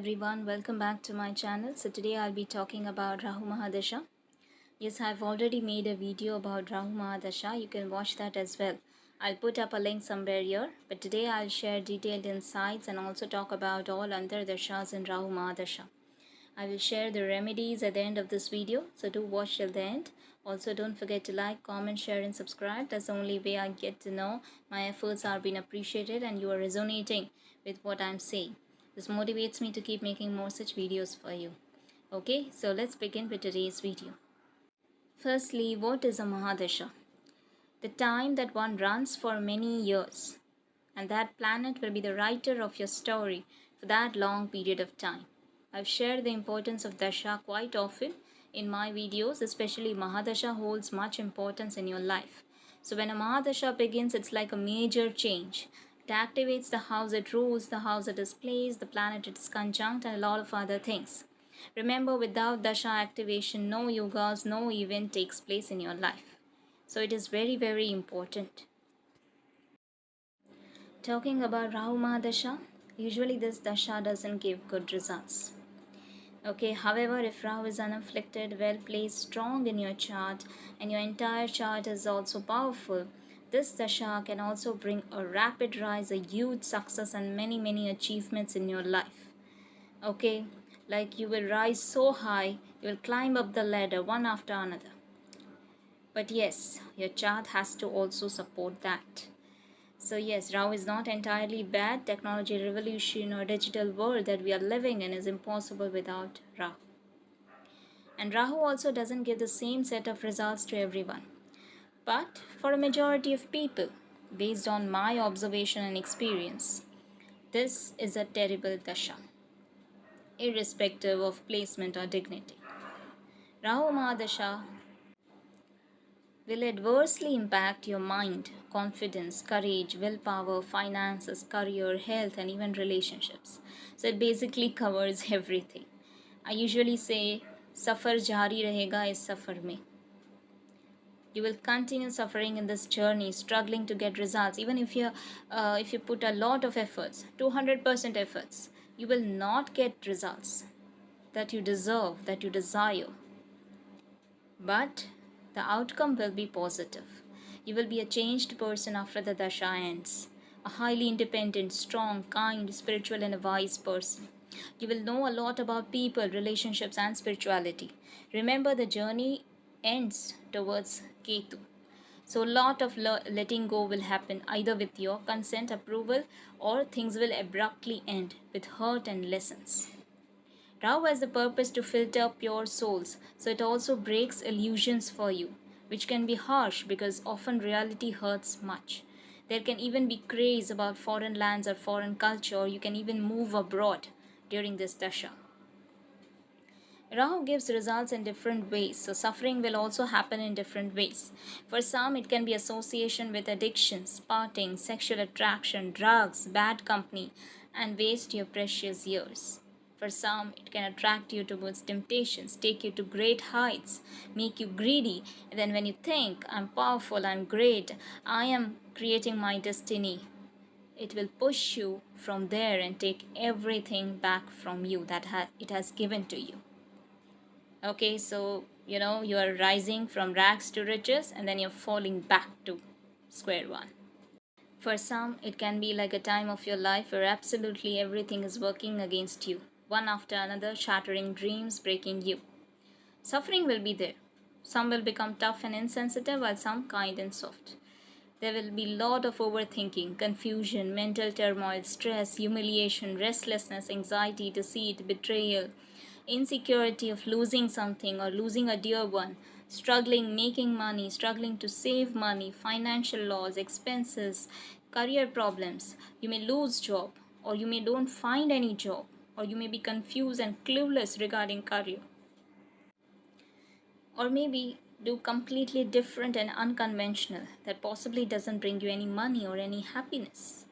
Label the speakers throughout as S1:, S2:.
S1: everyone, welcome back to my channel. So today I'll be talking about Rahu mahadasha. Yes, I've already made a video about Rahu mahadasha. You can watch that as well. I'll put up a link somewhere here, but today I'll share detailed insights and also talk about all antardashas in Rahu mahadasha. I will share the remedies at the end of this video, so do watch till the end. Also, don't forget to like, comment, share and subscribe. That's the only way I get to know my efforts are being appreciated and you are resonating with what I'm saying. This motivates me to keep making more such videos for you. Okay, so let's begin with today's video. Firstly, what is a mahadasha? The time that one runs for many years, and that planet will be the writer of your story for that long period of time. I've shared the importance of dasha quite often in my videos, especially mahadasha holds much importance in your life. So when a mahadasha begins, it's like a major change. It activates the house it rules, the house it is placed, the planet it is conjunct, and a lot of other things. Remember, without dasha activation, no yogas, no event takes place in your life. So it is very, very important. Talking about Rahu Mahadasha, usually this dasha doesn't give good results. Okay, however, if Rahu is unafflicted, well placed, strong in your chart, and your entire chart is also powerful, this dasha can also bring a rapid rise, a huge success, and many achievements in your life. Okay, like you will rise so high, you will climb up the ladder one after another. But yes, your chart has to also support that. So yes, Rahu is not entirely bad. Technology revolution or digital world that we are living in is impossible without Rahu. And Rahu also doesn't give the same set of results to everyone. But for a majority of people, based on my observation and experience, this is a terrible dasha, irrespective of placement or dignity. Rahu Mahadasha will adversely impact your mind, confidence, courage, willpower, finances, career, health, and even relationships. So it basically covers everything. I usually say, safar jari rahega is safar mein. You will continue suffering in this journey, struggling to get results. Even if you put a lot of efforts, 200% efforts, you will not get results that you deserve, that you desire. But the outcome will be positive. You will be a changed person after the dasha ends. A highly independent, strong, kind, spiritual, and a wise person. You will know a lot about people, relationships, and spirituality. Remember, the journey ends towards Ketu. So, a lot of letting go will happen either with your consent, approval, or things will abruptly end with hurt and lessons. Rahu has the purpose to filter pure souls, so it also breaks illusions for you, which can be harsh because often reality hurts much. There can even be craze about foreign lands or foreign culture, or you can even move abroad during this dasha. Rahu gives results in different ways, so suffering will also happen in different ways. For some, it can be association with addictions, partying, sexual attraction, drugs, bad company, and waste your precious years. For some, it can attract you towards temptations, take you to great heights, make you greedy, and then when you think, I'm powerful, I'm great, I am creating my destiny, it will push you from there and take everything back from you that it has given to you. Okay, so you are rising from rags to riches and then you're falling back to square one. For some, it can be like a time of your life where absolutely everything is working against you, one after another, shattering dreams, breaking you. Suffering will be there. Some will become tough and insensitive, while some kind and soft. There will be a lot of overthinking, confusion, mental turmoil, stress, humiliation, restlessness, anxiety, deceit, betrayal, insecurity of losing something or losing a dear one, struggling making money, struggling to save money, financial loss, expenses, career problems. You may lose job, or you may don't find any job, or you may be confused and clueless regarding career, or maybe do completely different and unconventional that possibly doesn't bring you any money or any happiness.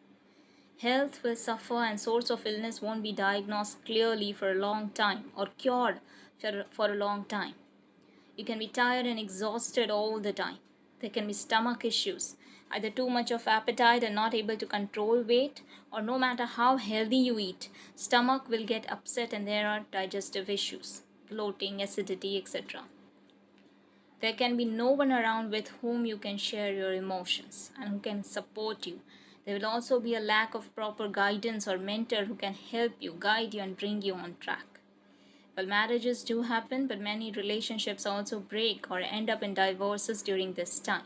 S1: Health will suffer and source of illness won't be diagnosed clearly for a long time or cured for a long time. You can be tired and exhausted all the time. There can be stomach issues, either too much of appetite and not able to control weight, or no matter how healthy you eat, stomach will get upset and there are digestive issues, bloating, acidity, etc. There can be no one around with whom you can share your emotions and who can support you. There will also be a lack of proper guidance or mentor who can help you, guide you, and bring you on track. Well, marriages do happen, but many relationships also break or end up in divorces during this time.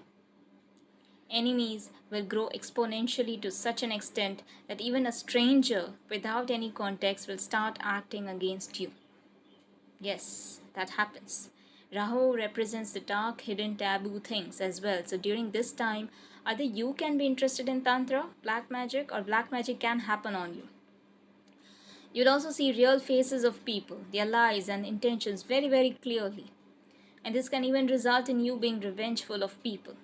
S1: Enemies will grow exponentially to such an extent that even a stranger without any context will start acting against you. Yes, that happens. Rahu represents the dark, hidden, taboo things as well. So during this time, either you can be interested in Tantra, black magic, or black magic can happen on you. You'll also see real faces of people, their lies and intentions very, very clearly. And this can even result in you being revengeful of people.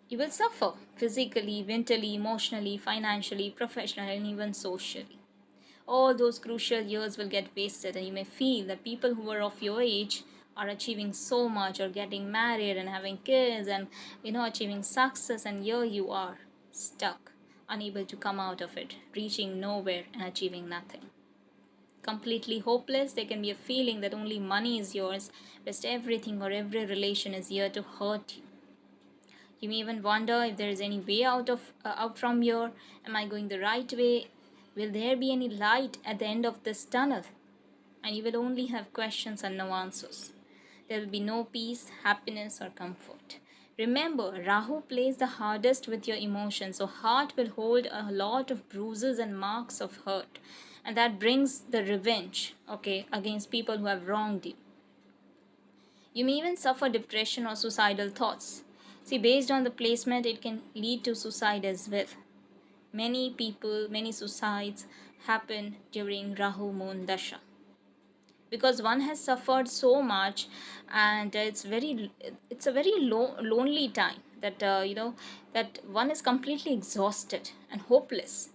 S1: You will suffer physically, mentally, emotionally, financially, professionally, and even socially. All those crucial years will get wasted, and you may feel that people who are of your age are achieving so much or getting married and having kids and achieving success, and here you are stuck, unable to come out of it, reaching nowhere and achieving nothing. Completely hopeless. There can be a feeling that only money is yours, rest everything or every relation is here to hurt you. You may even wonder if there is any way out from here. Am I going the right way? Will there be any light at the end of this tunnel? And you will only have questions and no answers. There will be no peace, happiness, or comfort. Remember, Rahu plays the hardest with your emotions, so heart will hold a lot of bruises and marks of hurt, and that brings the revenge, against people who have wronged you. You may even suffer depression or suicidal thoughts. See, based on the placement, it can lead to suicide as well. Many suicides happen during Rahu Moon Dasha because one has suffered so much, and it's a very lonely time that that one is completely exhausted and hopeless.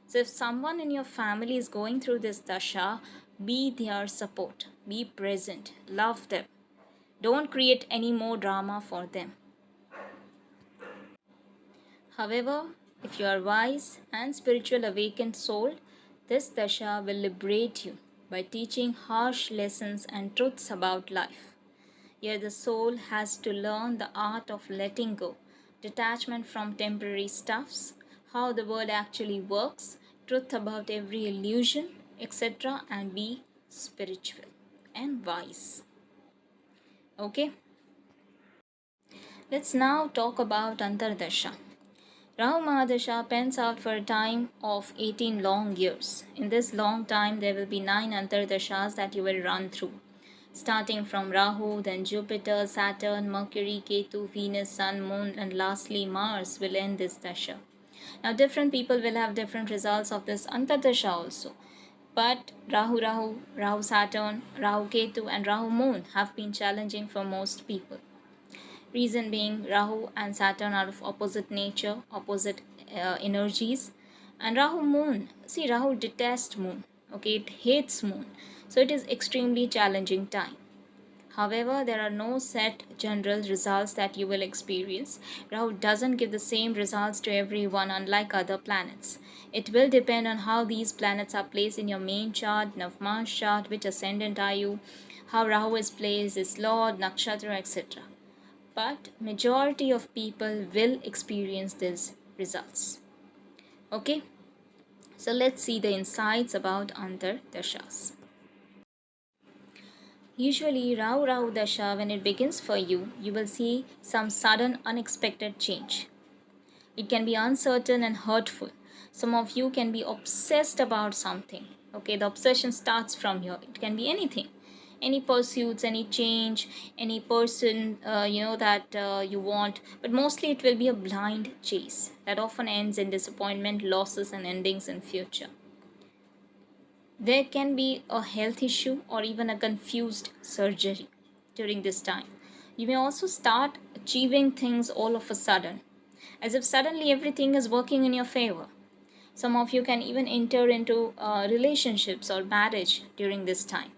S1: So if someone in your family is going through this dasha, be their support, be present, love them. Don't create any more drama for them. However, if you are wise and spiritual awakened soul, this dasha will liberate you by teaching harsh lessons and truths about life. Here the soul has to learn the art of letting go, detachment from temporary stuffs, how the world actually works, truth about every illusion, etc., and be spiritual and wise. Okay? Let's now talk about Antardasha. Rahu Mahadasha pans out for a time of 18 long years. In this long time, there will be 9 Antardashas that you will run through. Starting from Rahu, then Jupiter, Saturn, Mercury, Ketu, Venus, Sun, Moon, and lastly Mars will end this Dasha. Now, different people will have different results of this Antardasha also. But Rahu Saturn, Rahu Ketu, and Rahu Moon have been challenging for most people. Reason being, Rahu and Saturn are of opposite nature, opposite energies. And Rahu Moon, see, Rahu detests Moon, it hates Moon. So it is extremely challenging time. However, there are no set general results that you will experience. Rahu doesn't give the same results to everyone, unlike other planets. It will depend on how these planets are placed in your main chart, Navamsa chart, which ascendant are you, how Rahu is placed, its lord, nakshatra, etc. But majority of people will experience these results. Okay, so let's see the insights about Antardashas. Usually, Rahu Dasha, when it begins for you, you will see some sudden unexpected change. It can be uncertain and hurtful. Some of you can be obsessed about something. The obsession starts from here. It can be anything. Any pursuits, any change, any person that you want, but mostly it will be a blind chase that often ends in disappointment, losses, and endings in future. There can be a health issue or even a confused surgery during this time. You may also start achieving things all of a sudden, as if suddenly everything is working in your favor. Some of you can even enter into relationships or marriage during this time.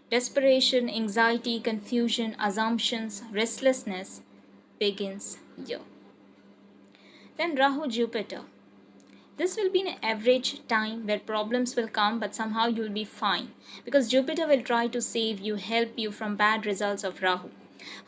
S1: Desperation, anxiety, confusion, assumptions, restlessness begins here. Then Rahu Jupiter. This will be an average time where problems will come, but somehow you'll be fine because Jupiter will try to save you, help you from bad results of Rahu.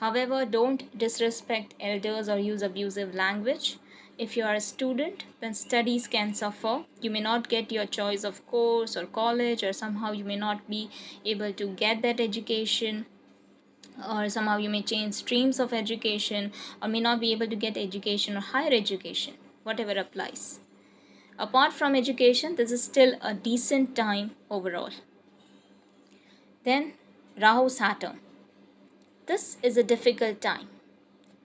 S1: However, don't disrespect elders or use abusive language. If you are a student, then studies can suffer. You may not get your choice of course or college, or somehow you may not be able to get that education, or somehow you may change streams of education, or may not be able to get education or higher education, whatever applies. Apart from education, this is still a decent time overall. Then Rahu Saturn. This is a difficult time.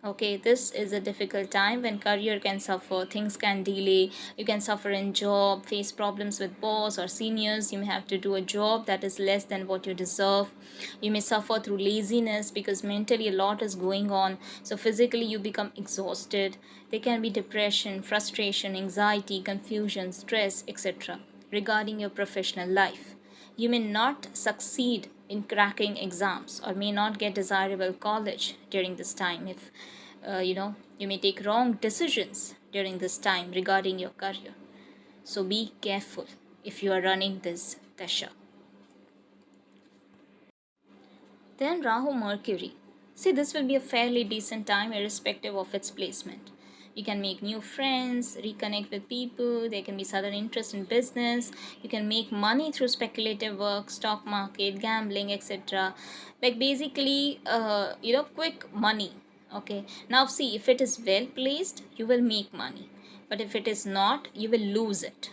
S1: Okay, this is a difficult time when career can suffer, things can delay, you can suffer in job, face problems with boss or seniors, you may have to do a job that is less than what you deserve. You may suffer through laziness because mentally a lot is going on, so physically you become exhausted. There can be depression, frustration, anxiety, confusion, stress, etc. regarding your professional life. You may not succeed in cracking exams or may not get desirable college during this time. If you may take wrong decisions during this time regarding your career. So be careful if you are running this dasha. Then Rahu Mercury. See, this will be a fairly decent time irrespective of its placement. You can make new friends, reconnect with people, there can be sudden interest in business, you can make money through speculative work, stock market, gambling, etc. Like basically, quick money. Okay, now see, if it is well placed, you will make money, but if it is not, you will lose it.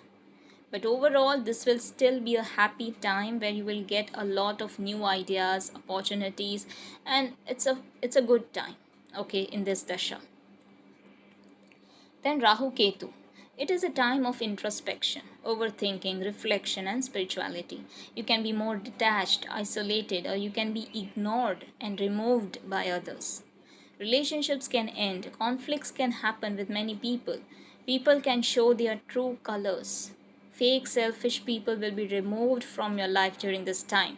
S1: But overall, this will still be a happy time where you will get a lot of new ideas, opportunities, and it's a good time, okay, in this dasha. Then Rahu Ketu. It is a time of introspection, overthinking, reflection, and spirituality. You can be more detached, isolated, or you can be ignored and removed by others. Relationships can end, conflicts can happen with many people. People can show their true colors. Fake, selfish people will be removed from your life during this time,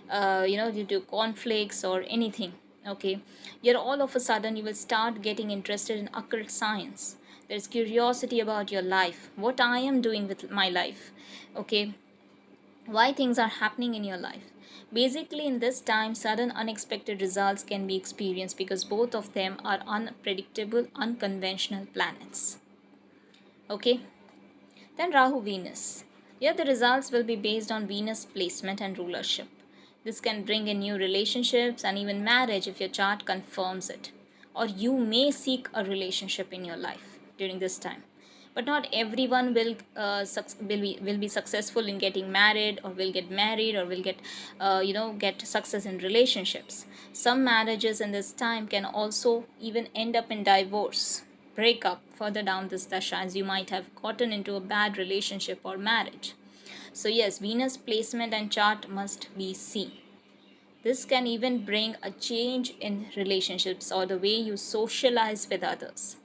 S1: due to conflicts or anything. Okay, yet all of a sudden you will start getting interested in occult science. There's curiosity about your life, what I am doing with my life. Okay, why things are happening in your life. Basically, in this time, sudden unexpected results can be experienced because both of them are unpredictable, unconventional planets. Okay, then Rahu Venus. Here, the results will be based on Venus placement and rulership. This can bring in new relationships and even marriage if your chart confirms it. Or you may seek a relationship in your life during this time. But not everyone will be successful in getting married, or will get married, or will get success in relationships. Some marriages in this time can also even end up in divorce, breakup further down this dasha, as you might have gotten into a bad relationship or marriage. So yes, Venus placement and chart must be seen. This can even bring a change in relationships or the way you socialize with others.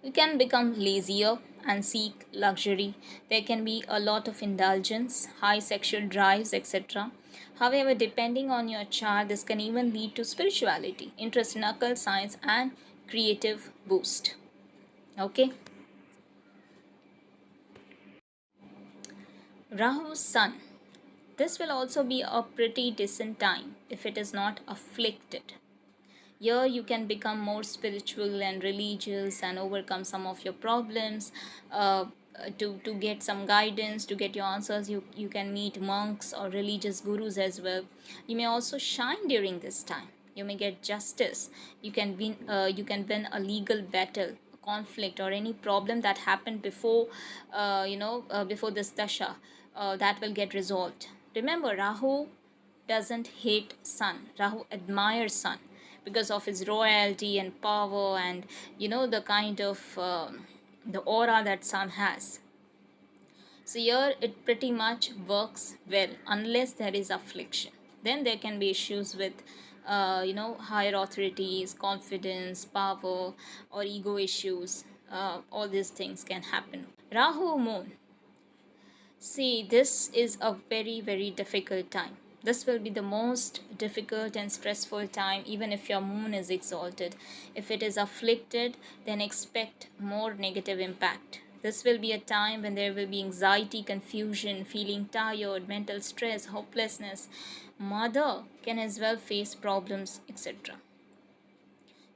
S1: You can become lazier and seek luxury. There can be a lot of indulgence, high sexual drives, etc. However, depending on your chart, this can even lead to spirituality, interest in occult science, and creative boost. Okay. Rahu's Sun. This will also be a pretty decent time if it is not afflicted. Here you can become more spiritual and religious and overcome some of your problems. To get some guidance, to get your answers, you can meet monks or religious gurus as well. You may also shine during this time. You may get justice. You can win a legal battle, a conflict, or any problem that happened before this dasha, that will get resolved. Remember, Rahu doesn't hate Sun. Rahu admires Sun because of his royalty and power, and the kind of the aura that Sun has. So here it pretty much works well unless there is affliction. Then there can be issues with higher authorities, confidence, power, or ego issues. All these things can happen. Rahu Moon. See, this is a very, very difficult time. This will be the most difficult and stressful time, even if your moon is exalted. If it is afflicted, then expect more negative impact. This will be a time when there will be anxiety, confusion, feeling tired, mental stress, hopelessness. Mother can as well face problems, etc.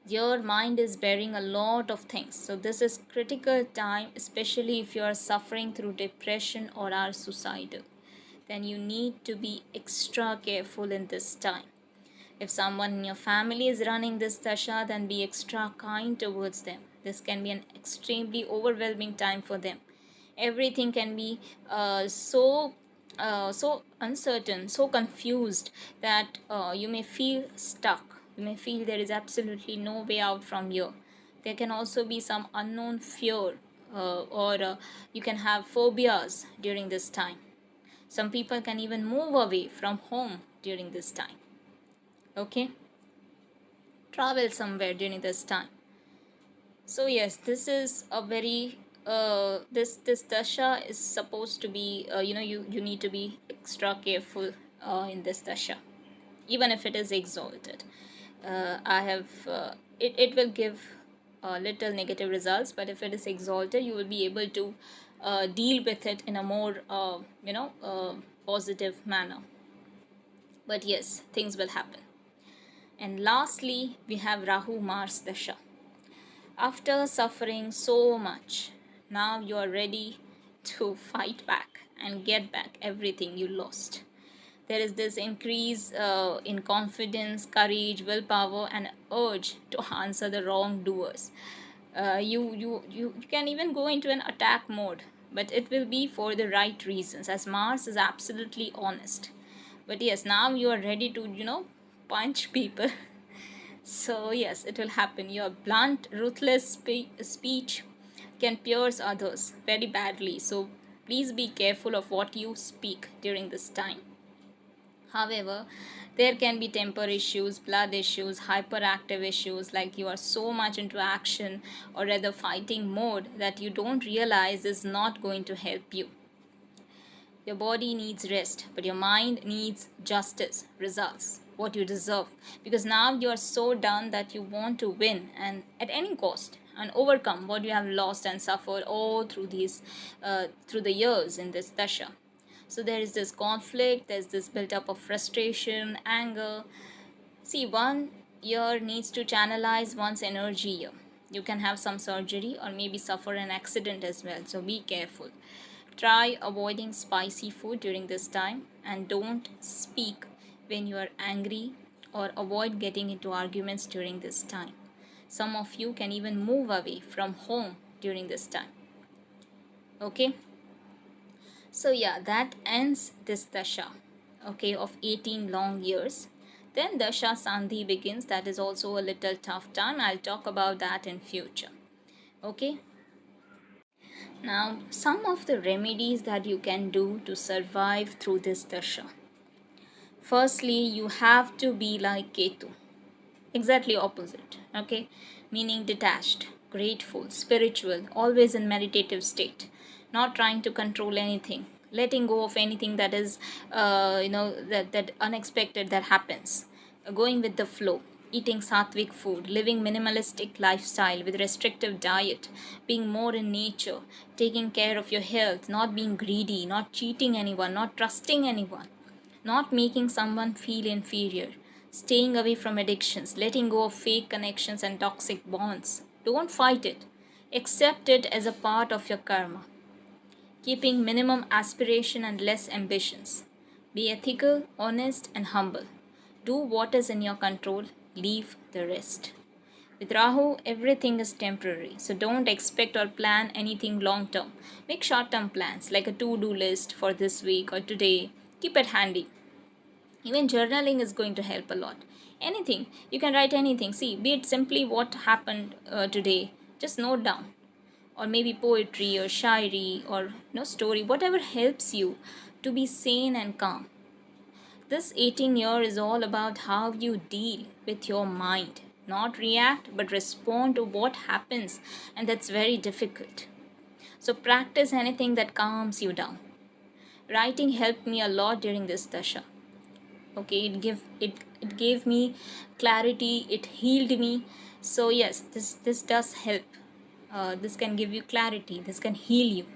S1: Your mind is bearing a lot of things. So this is critical time, especially if you are suffering through depression or are suicidal. Then you need to be extra careful in this time. If someone in your family is running this dasha, then be extra kind towards them. This can be an extremely overwhelming time for them. Everything can be so uncertain, so confused that you may feel stuck. You may feel there is absolutely no way out from here. There can also be some unknown fear, or you can have phobias during this time. Some people can even move away from home during this time. Okay, travel somewhere during this time. So yes, this is a very this dasha is supposed to be, you need to be extra careful in this dasha, even if it is exalted. I have it will give little negative results, but if it is exalted, you will be able to deal with it in a more positive manner. But yes, things will happen. And lastly, we have Rahu Mars Dasha. After suffering so much, now you are ready to fight back and get back everything you lost. There is this increase in confidence, courage, willpower, and urge to answer the wrongdoers. You can even go into an attack mode, but it will be for the right reasons, as Mars is absolutely honest. But yes, now you are ready to punch people. So yes, it will happen. Your blunt, ruthless speech can pierce others very badly. So please be careful of what you speak during this time. However, there can be temper issues, blood issues, hyperactive issues, like you are so much into action or rather fighting mode that you don't realize is not going to help you. Your body needs rest, but your mind needs justice, results, what you deserve. Because now you are so done that you want to win and at any cost and overcome what you have lost and suffered all through through the years in this dasha. So there is this conflict, there's this built up of frustration, anger. See, one year needs to channelize one's energy here. You can have some surgery or maybe suffer an accident as well, so be careful. Try avoiding spicy food during this time and don't speak when you are angry, or avoid getting into arguments during this time. Some of you can even move away from home during this time. Okay? So yeah, that ends this dasha, okay, of 18 long years. Then dasha sandhi begins. That is also a little tough time. I'll talk about that in future. Okay. Now, some of the remedies that you can do to survive through this dasha. Firstly, you have to be like Ketu, exactly opposite, okay? Meaning detached, grateful, spiritual, always in meditative state, not trying to control anything, letting go of anything that is, that unexpected that happens, going with the flow, eating sattvic food, living minimalistic lifestyle with restrictive diet, being more in nature, taking care of your health, not being greedy, not cheating anyone, not trusting anyone, not making someone feel inferior, staying away from addictions, letting go of fake connections and toxic bonds. Don't fight it. Accept it as a part of your karma. Keeping minimum aspiration and less ambitions. Be ethical, honest, and humble. Do what is in your control, leave the rest. With Rahu, everything is temporary, so don't expect or plan anything long term. Make short term plans like a to do list for this week or today. Keep it handy. Even journaling is going to help a lot. Anything, you can write anything. See, be it simply what happened today, just note down. Or maybe poetry or shairi or story, whatever helps you to be sane and calm. This 18 year is all about how you deal with your mind. Not react, but respond to what happens, and that's very difficult. So practice anything that calms you down. Writing helped me a lot during this dasha. Okay, it gave me clarity, it healed me. So yes, this does help. This can give you clarity, this can heal you.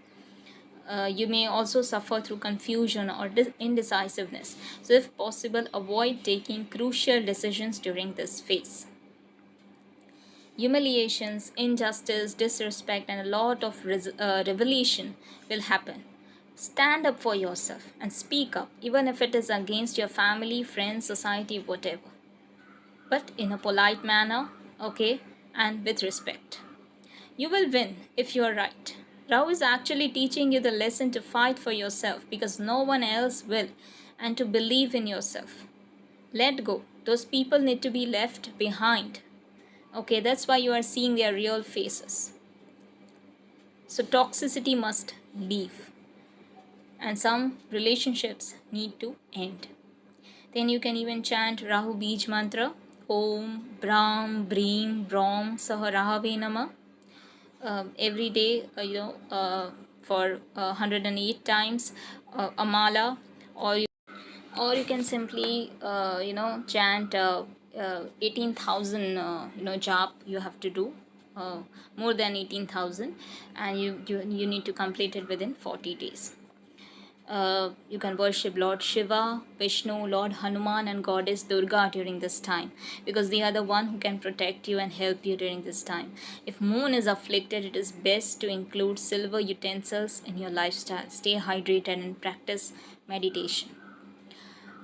S1: You may also suffer through confusion or indecisiveness. So, if possible, avoid taking crucial decisions during this phase. Humiliations, injustice, disrespect, and a lot of revelation will happen. Stand up for yourself and speak up, even if it is against your family, friends, society, whatever. But in a polite manner, okay, and with respect. You will win if you are right. Rahu is actually teaching you the lesson to fight for yourself because no one else will, and to believe in yourself. Let go. Those people need to be left behind. Okay, that's why you are seeing their real faces. So, toxicity must leave, and some relationships need to end. Then you can even chant Rahu Bij mantra Om Brahm Breem Brom Saharahave Nama every day, for 108 times, a mala, or you can simply chant 18,000 jap you have to do, uh, more than 18,000, and you need to complete it within 40 days. You can worship Lord Shiva, Vishnu, Lord Hanuman, and Goddess Durga during this time because they are the one who can protect you and help you during this time. If moon is afflicted, it is best to include silver utensils in your lifestyle. Stay hydrated and practice meditation.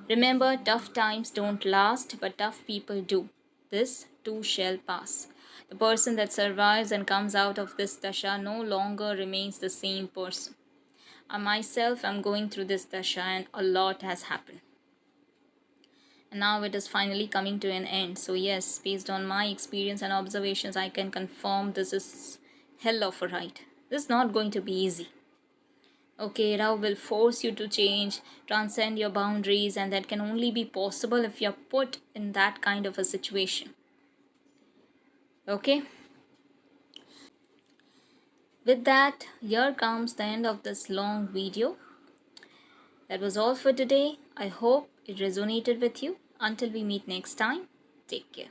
S1: Remember, tough times don't last, but tough people do. This too shall pass. The person that survives and comes out of this dasha no longer remains the same person. I myself am going through this dasha and a lot has happened. And now it is finally coming to an end. So, yes, based on my experience and observations, I can confirm this is hell of a ride. This is not going to be easy. Okay, Rao will force you to change, transcend your boundaries, and that can only be possible if you're put in that kind of a situation. Okay? With that, here comes the end of this long video. That was all for today. I hope it resonated with you. Until we meet next time, take care.